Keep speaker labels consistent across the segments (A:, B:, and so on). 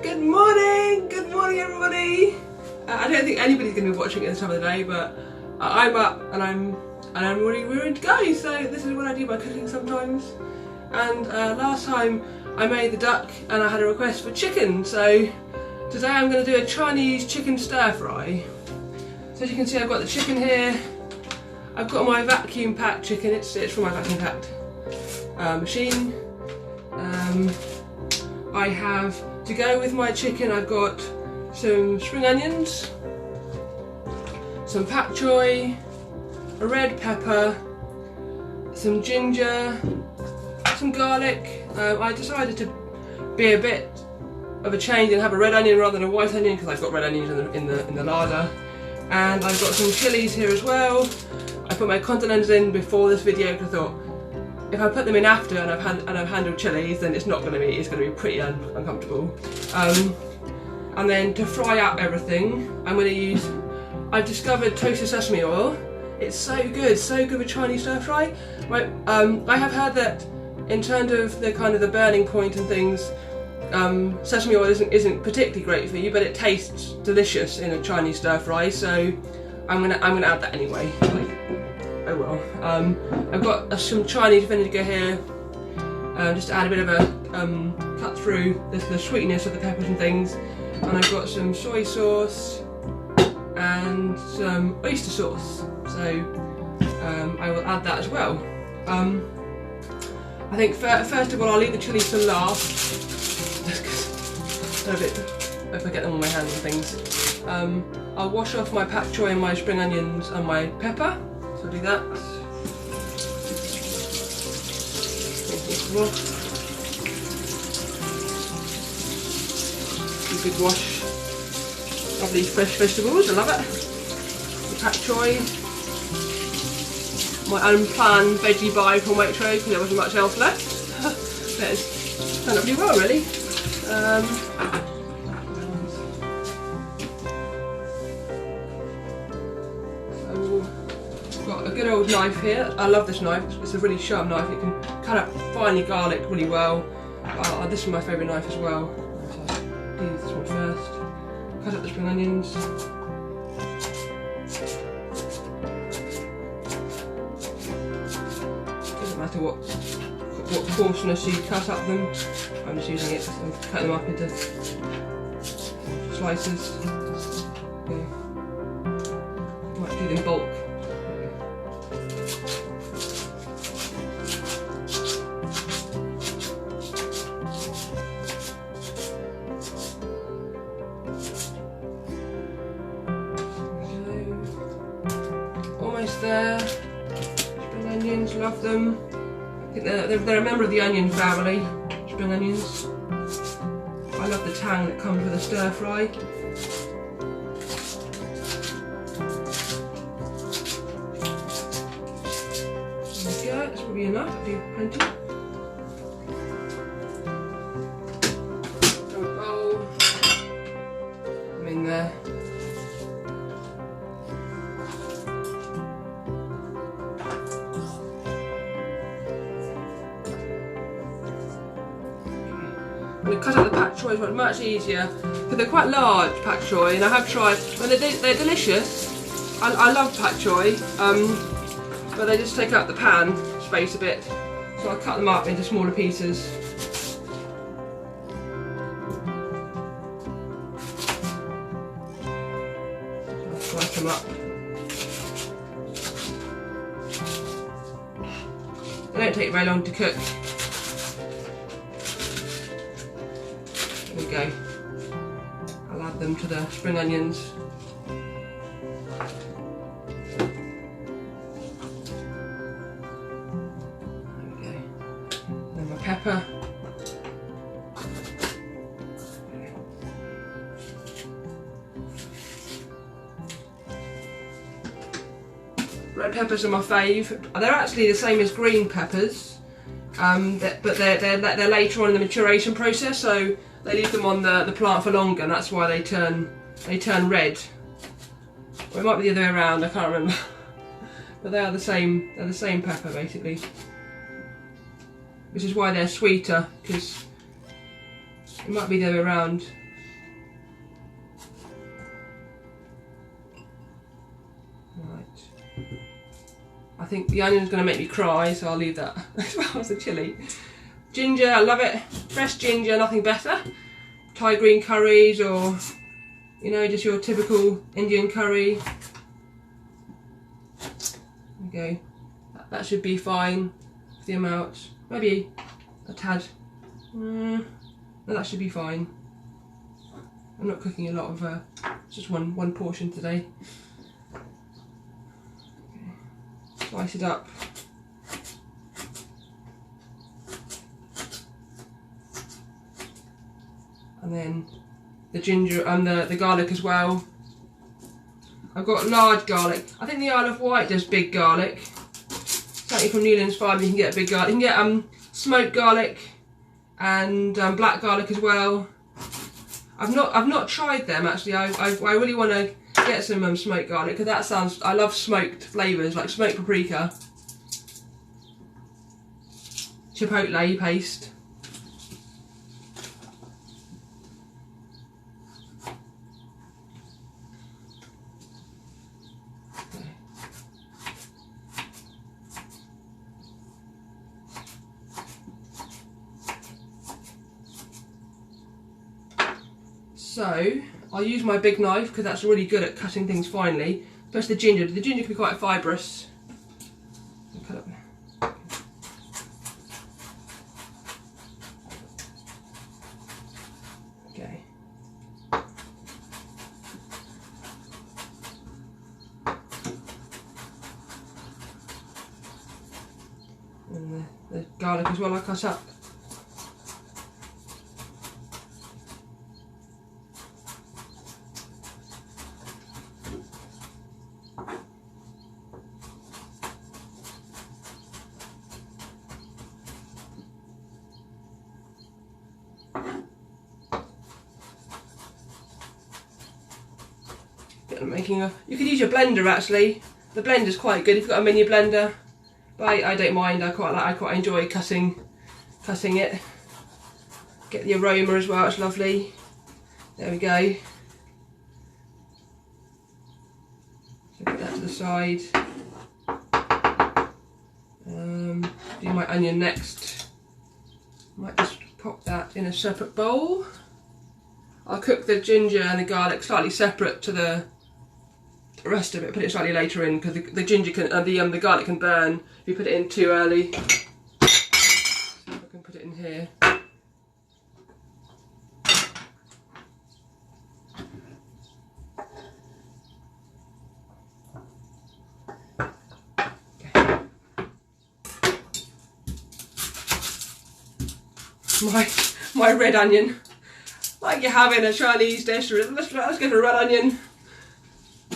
A: Good morning everybody. I don't think anybody's going to be watching at this time of the day, but I'm up and I'm really ready to go. So this is what I do by cooking sometimes. And last time I made the duck and I had a request for chicken. So today I'm going to do a Chinese chicken stir fry. So as you can see, I've got the chicken here. I've got my vacuum packed chicken. It's from my vacuum packed machine. I have, to go with my chicken, I've got some spring onions, some pak choy, a red pepper, some ginger, some garlic. I decided to be a bit of a change and have a red onion rather than a white onion because I've got red onions in the larder. And I've got some chilies here as well. I put my continentals in before this video because I thought, if I put them in after and I've handled chilies, then it's going to be pretty uncomfortable. And then to fry up everything, I've discovered toasted sesame oil. It's so good with Chinese stir fry. Right, I have heard that in terms of the burning point and things, sesame oil isn't particularly great for you, but it tastes delicious in a Chinese stir fry. So I'm gonna add that anyway. Oh well. I've got some Chinese vinegar here, just to add a bit of a cut through the sweetness of the peppers and things. And I've got some soy sauce and some oyster sauce. So I will add that as well. I think first of all I'll leave the chilies to last. If I get them on my hands and things. I'll wash off my pak choy and my spring onions and my pepper. So I'll do that. A good wash of these fresh vegetables, I love it. The pak choy. My unplanned veggie buy from Waitrose because there wasn't much else left. But it's turned out pretty well really. Got a good old knife here. I love this knife. It's a really sharp knife. It can cut up finely garlic really well. This is my favourite knife as well. So I'll do this one first. Cut up the spring onions. Doesn't matter what coarseness you cut up them. I'm just using it. I'm cutting them up into slices. Okay. Might do them bulk. Almost there. Spring onions, love them. I think they're a member of the onion family. Spring onions. I love the tang that comes with a stir fry. There we go, that's probably enough. I'll do plenty. A bowl. I'm in there. We cut up the pak choy one much easier because they're quite large pak choy, and I have tried. Well, they're delicious. I love pak choy, but they just take up the pan space a bit. So I cut them up into smaller pieces. So I'll slice them up. They don't take very long to cook. There we go. I'll add them to the spring onions. There we go. Then my pepper. Red peppers are my fave. They're actually the same as green peppers, but they're later on in the maturation process, so they leave them on the plant for longer, and that's why they turn red. Or it might be the other way around, I can't remember. But they're the same pepper basically. Which is why they're sweeter, because it might be the other way around. think the onion's going to make me cry, so I'll leave that as well as the chilli. Ginger, I love it. Fresh ginger, nothing better. Thai green curries, or you know, just your typical Indian curry. There we go. That should be fine for the amount. Maybe a tad. No, that should be fine. I'm not cooking a lot of, it's just one portion today. Okay. Slice it up. And then the ginger and the garlic as well. I've got large garlic. I think the Isle of Wight does big garlic. Certainly from Newlands Farm you can get big garlic. You can get smoked garlic and black garlic as well. I've not tried them actually. I really want to get some smoked garlic, because I love smoked flavours like smoked paprika, chipotle paste. So I'll use my big knife because that's really good at cutting things finely, especially the ginger. The ginger can be quite fibrous. Cut up. Okay. And the garlic as well I cut up. You could use your blender actually. The blender's quite good if you've got a mini blender, but I don't mind. I quite enjoy cutting it. Get the aroma as well. It's lovely. There we go. So put that to the side. Do my onion next. Might just pop that in a separate bowl. I'll cook the ginger and the garlic slightly separate to the rest of it. Put it slightly later in because the ginger can, the garlic can burn if you put it in too early. So I can put it in here. Okay. My red onion, like you have in a Chinese dish. Let's go for red onion.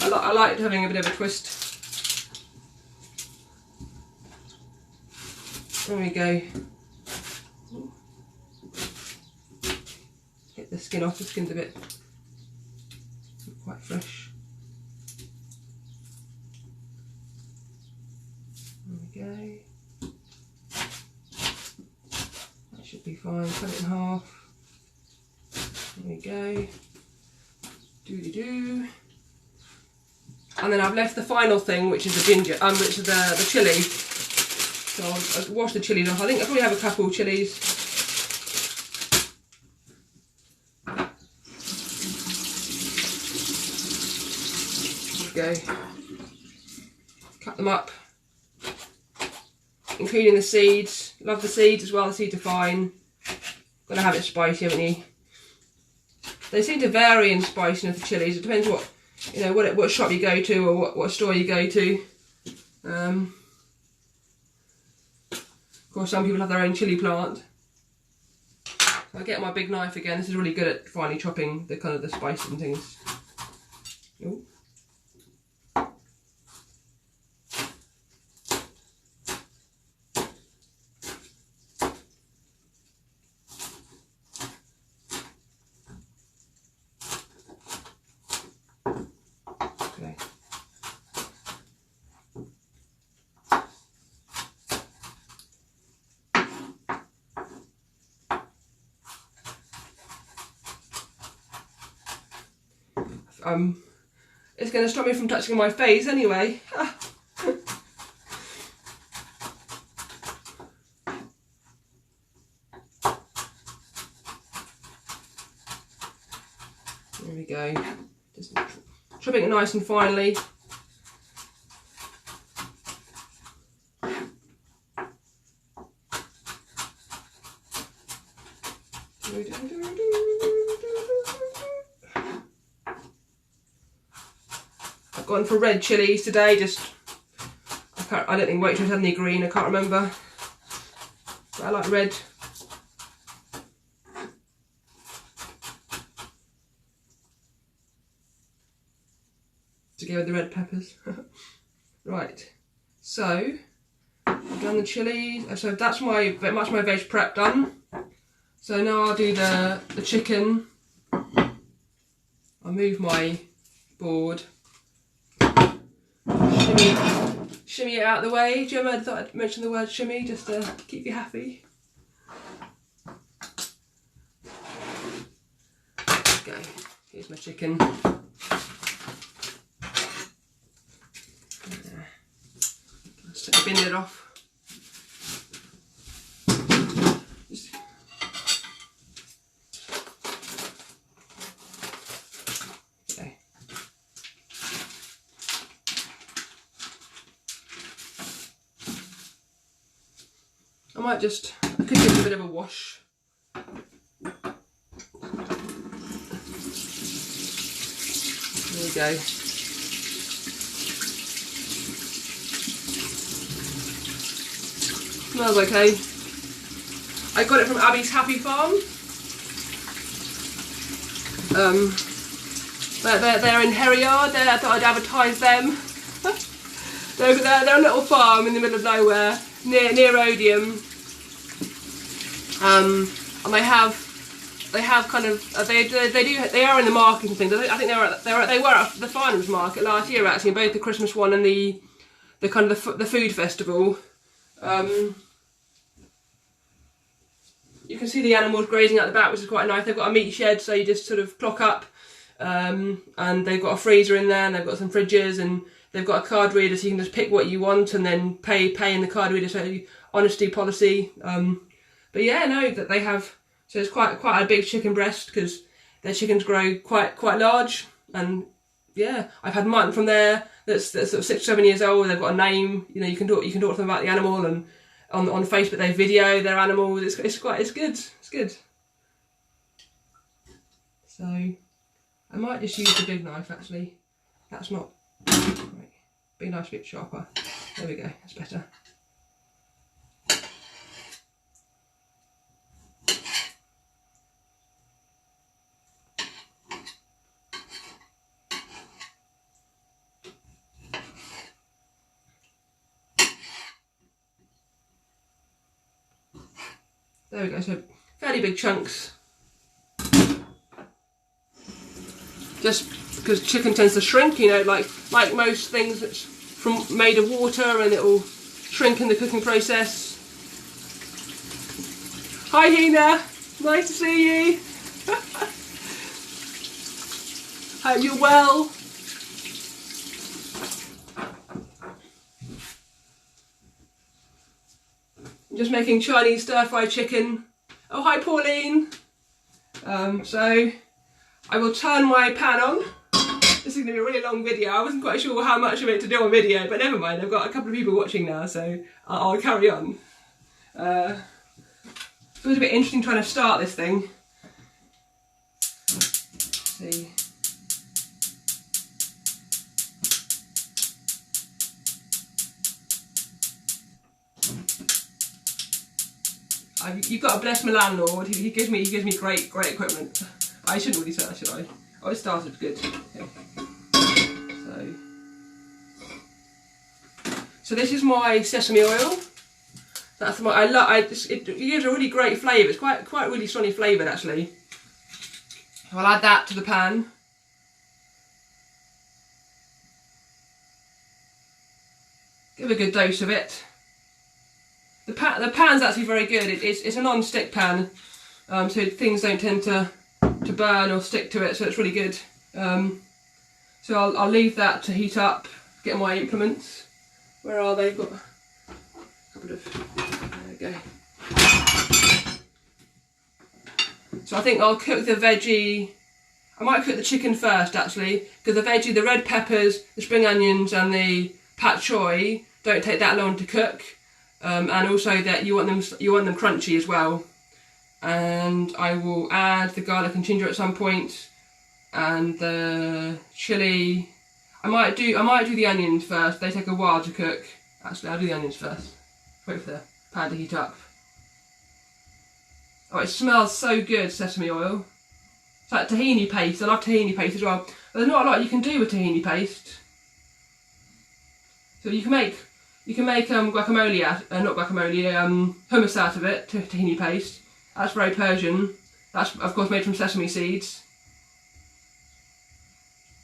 A: I like having a bit of a twist. There we go. Get the skin off. The skin's a bit quite fresh. There we go. That should be fine. Cut it in half. There we go. Doody-doo. And then I've left the final thing, which is the ginger, which is the chilli. So I'll wash the chillies off. I think I probably have a couple of chillies. There we go. Cut them up, including the seeds. Love the seeds as well. The seeds are fine. Gotta have it spicy, haven't you? They seem to vary in spiciness of the chillies. It depends what. You know, what shop you go to or what store you go to. Of course, some people have their own chilli plant. So I get my big knife again. This is really good at finely chopping the kind of the spices and things. Ooh. It's going to stop me from touching my face anyway. There we go. Just chopping it nice and finely. I've gone for red chilies today. I don't think Waitrose had any green. I can't remember. But I like red. To go with the red peppers. Right. So I've done the chilies. So that's my veg prep done. So now I'll do the chicken. I'll move my board. Shimmy it out of the way. Gemma, I thought I'd mention the word shimmy just to keep you happy. Okay, here's my chicken. Let's take the bin lid off. Okay. I might just give it a bit of a wash. There we go. Smells okay. I got it from Abby's Happy Farm. They're in Herriard. I thought I'd advertise them. They're a little farm in the middle of nowhere near Odium. And they have kind of they are in the market and things. I think they were at the Farnham's market last year actually, both the Christmas one and the kind of the food festival. You can see the animals grazing at the back, which is quite nice. They've got a meat shed, so you just sort of clock up, and they've got a freezer in there, and they've got some fridges, and they've got a card reader, so you can just pick what you want and then pay in the card reader. So honesty policy. But yeah, no, that they have. So it's quite a big chicken breast because their chickens grow quite large, and yeah, I've had mutton from there that's sort of 6-7 years old. They've got a name. You know, you can talk to them about the animal, and on Facebook they video their animals. It's good. It's good. So I might just use the big knife actually. That's not right. Big knife's a bit sharper. There we go. That's better. There we go, so fairly big chunks. Just because chicken tends to shrink, you know, like most things that's made of water, and it will shrink in the cooking process. Hi Hina, nice to see you. Hope you're well. I'm just making Chinese stir-fried chicken. Oh, hi Pauline. So I will turn my pan on. This is going to be a really long video. I wasn't quite sure how much of it to do on video, but never mind. I've got a couple of people watching now, so I'll carry on. It was a bit interesting trying to start this thing. Let's see. You've got to bless my landlord. He gives me great equipment. I shouldn't really say that, should I? Oh, it started good. Yeah. So this is my sesame oil. That's my it gives a really great flavour. It's quite really strongly flavoured actually. I'll add that to the pan. Give a good dose of it. The pan's actually very good. It's a non-stick pan, so things don't tend to burn or stick to it. So it's really good. So I'll leave that to heat up. Get my implements. Where are they? I've got a couple of. There we go. So I think I'll cook the veggie. I might cook the chicken first actually, because the veggie, the red peppers, the spring onions and the pak choi don't take that long to cook, and also that you want them crunchy as well. And I will add the garlic and ginger at some point, and the chilli. I might do the onions first. They take a while to cook. Actually, I'll do the onions first. Wait for the pan to heat up. Oh, it smells so good, sesame oil. It's like tahini paste. I love tahini paste as well. There's not a lot you can do with tahini paste. So you can make guacamole not guacamole, hummus out of it, tahini paste. That's very Persian. That's of course made from sesame seeds.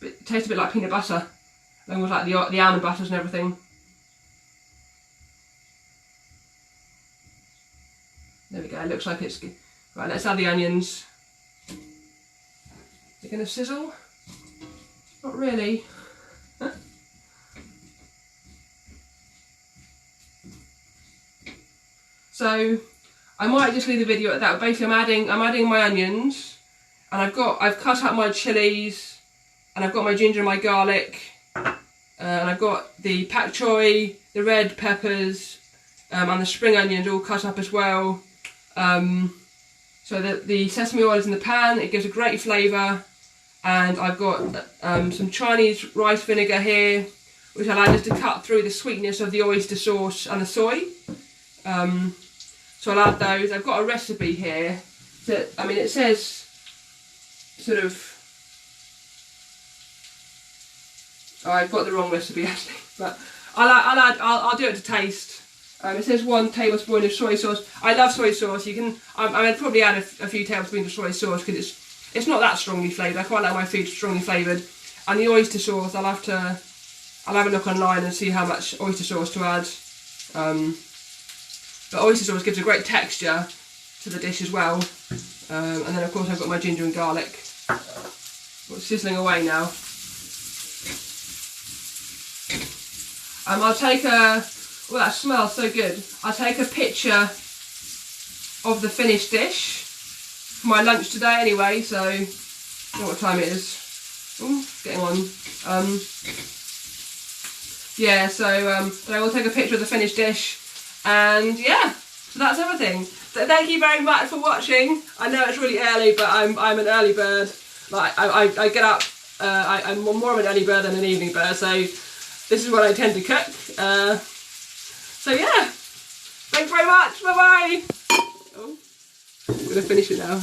A: It tastes a bit like peanut butter, along with like the almond butters and everything. There we go. It looks like it's good. Right, let's add the onions. They're going to sizzle? Not really. So I might just leave the video at that. Basically, I'm adding my onions, and I've cut up my chilies, and I've got my ginger and my garlic, and I've got the pak choi, the red peppers, and the spring onions all cut up as well. So that the sesame oil is in the pan, it gives a great flavour, and I've got some Chinese rice vinegar here, which allows us to cut through the sweetness of the oyster sauce and the soy. So I'll add those. I've got a recipe here that, I mean, it says sort of, oh, I've got the wrong recipe actually, but I'll do it to taste. It says 1 tablespoon of soy sauce. I love soy sauce. You can, I'd probably add a few tablespoons of soy sauce because it's not that strongly flavoured. I quite like my food strongly flavoured. And the oyster sauce, I'll have a look online and see how much oyster sauce to add. But oyster sauce gives a great texture to the dish as well. And then of course I've got my ginger and garlic. It's sizzling away now. I'll take well, that smells so good. I'll take a picture of the finished dish for my lunch today anyway, so I don't know what time it is. Ooh, getting on. Yeah, so I will take a picture of the finished dish, and yeah, so that's everything. So thank you very much for watching. I know it's really early, but I'm an early bird. Like I get up. I'm more of an early bird than an evening bird, so this is what I tend to cook. So yeah, thanks very much. Bye bye. Oh, I'm gonna finish it now.